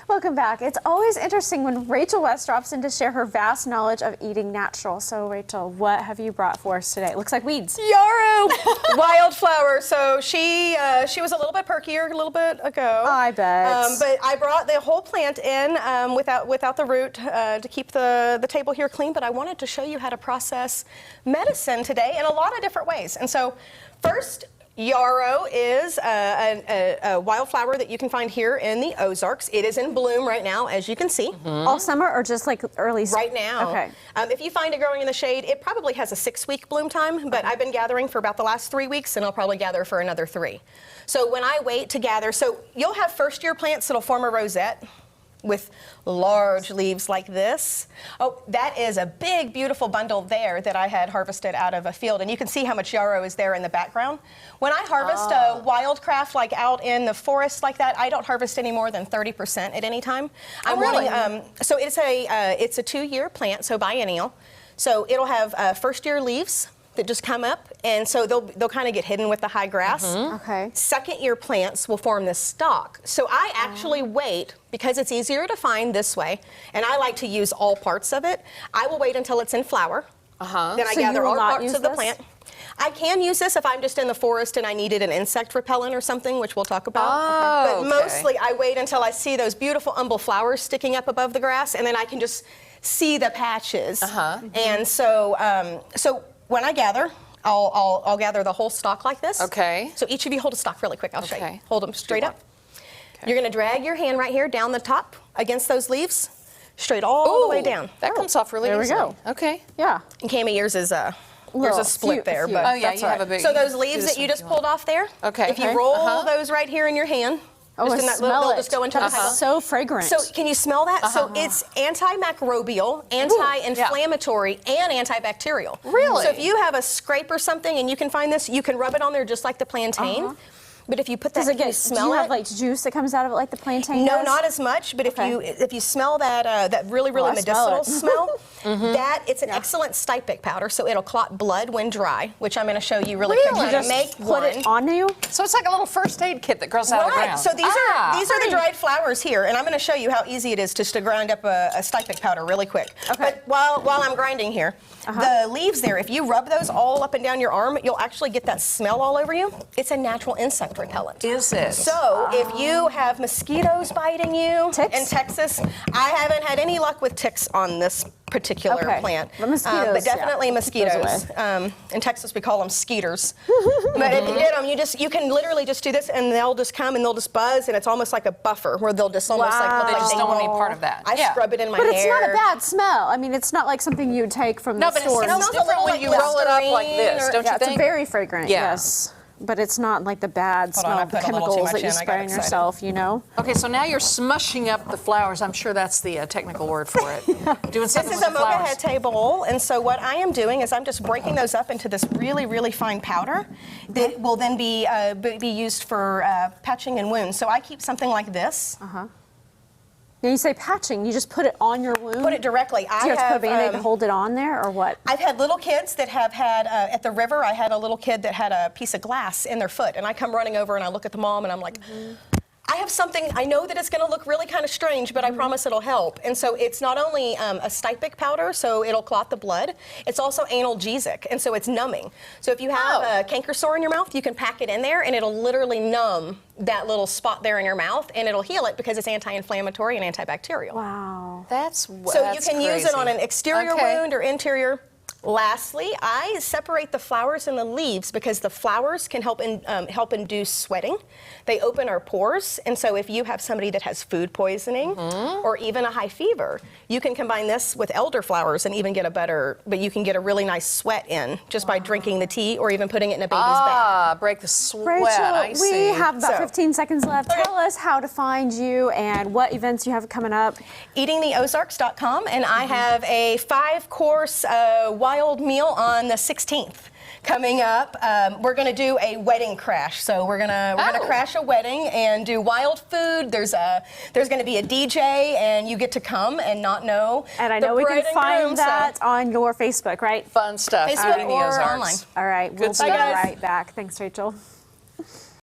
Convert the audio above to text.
Welcome back. It's always interesting when Rachel West drops in to share her vast knowledge of eating natural. So, Rachel, what have you brought for us today? It looks like weeds. Yarrow wildflower. So she was a little bit perkier a little bit ago. I bet. But I brought the whole plant in without the root to keep the table here clean. But I wanted to show you how to process medicine today in a lot of different ways. And so, first, yarrow is a wildflower that you can find here in the Ozarks. It is in bloom right now, as you can see. All summer or just like early spring? Right now. Okay. If you find it growing in the shade, it probably has a 6-week bloom time, but I've been gathering for about the last 3 weeks, and I'll probably gather for another 3. So when I wait to gather, so you'll have first-year plants that'll form a rosette with large leaves like this. Oh, that is a big, beautiful bundle there that I had harvested out of a field, and you can see how much yarrow is there in the background. When I harvest a wildcraft like out in the forest like that, I don't harvest any more than 30% at any time. So it's a 2-year plant, so biennial. So it'll have first-year leaves that just come up, and so they'll kind of get hidden with the high grass. Okay. Second-year plants will form this stalk. So I actually wait, because it's easier to find this way, and I like to use all parts of it. I will wait until it's in flower. Then I gather all parts of the plant. I can use this if I'm just in the forest and I needed an insect repellent or something, which we'll talk about. But mostly I wait until I see those beautiful umbel flowers sticking up above the grass, and then I can just see the patches. And so, when I gather, I'll gather the whole stalk like this. Okay. So each of you hold a stalk really quick. I'll show you. Hold them straight up. Okay. You're going to drag your hand right here down the top against those leaves, straight all the way down. That comes off really easily. There we go. Okay. Yeah. And Cami, yours is there's a split there, but oh yeah, that's you have a big. So those leaves that you just pulled off there. Okay. If you roll those right here in your hand. Oh, I smell it. They'll just go into the table. So fragrant. So can you smell that? So it's antimicrobial, anti-inflammatory, and antibacterial. Really? So if you have a scrape or something and you can find this, you can rub it on there just like the plantain. But if you put that, do you have like juice that comes out of it like the plantain No, does? not as much. But if you smell that really medicinal smell, it's an excellent stypic powder. So it'll clot blood when dry, which I'm going to show you really quick. You just put it on you. So it's like a little first aid kit that grows out of the ground. So these are the dried flowers here, and I'm going to show you how easy it is just to grind up a stypic powder really quick. But while I'm grinding here, the leaves there, if you rub those all up and down your arm, you'll actually get that smell all over you. It's a natural insect repellent. Is it? So if you have mosquitoes biting you in Texas, I haven't had any luck with ticks on this particular plant. But mosquitoes, but definitely mosquitoes. In Texas we call them skeeters. But if you get them, you can literally just do this and they'll just come and they'll just buzz, and it's almost like a buffer where they'll just almost like look they like just don't want any part of that. I scrub it in my hair. But it's not a bad smell. I mean, it's not like something you'd take from the store. But it smells different when you roll it up like this, don't you think? It's very fragrant, yes. But it's not like the bad smell of the chemicals that you spray on yourself, you know? Okay, so now you're smushing up the flowers. I'm sure that's the technical word for it. Doing something This is a mocha head table, and so what I am doing is I'm just breaking those up into this really, really fine powder that will then be used for patching and wounds. So I keep something like this. When you say patching, you just put it on your wound? Put it directly. Do you have to put a Band-Aid to hold it on there, or what? I've had little kids that have had, at the river, I had a little kid that had a piece of glass in their foot, and I come running over and I look at the mom and I'm like, I have something, I know that it's going to look really kind of strange, but I promise it'll help. And so it's not only a stypic powder, so it'll clot the blood, it's also analgesic, and so it's numbing. So if you have a canker sore in your mouth, you can pack it in there and it'll literally numb that little spot there in your mouth, and it'll heal it because it's anti-inflammatory and antibacterial. Wow. So you can use it on an exterior wound or interior. Lastly, I separate the flowers and the leaves because the flowers can help induce sweating. They open our pores, and so if you have somebody that has food poisoning or even a high fever, you can combine this with elderflowers and even get but you can get a really nice sweat in just by drinking the tea or even putting it in a baby's bath. Break the sweat. Rachel, I see. we have about 15 seconds left. Tell us how to find you and what events you have coming up. Eatingtheozarks.com, and I have a 5-course wild meal on the 16th coming up. We're going to do a wedding crash, so we're gonna crash a wedding and do wild food. There's going to be a DJ, and you get to come and not know. And I know we can find that on your Facebook, right? Fun stuff. Facebook or online. All right, we'll be right back. Thanks, Rachel.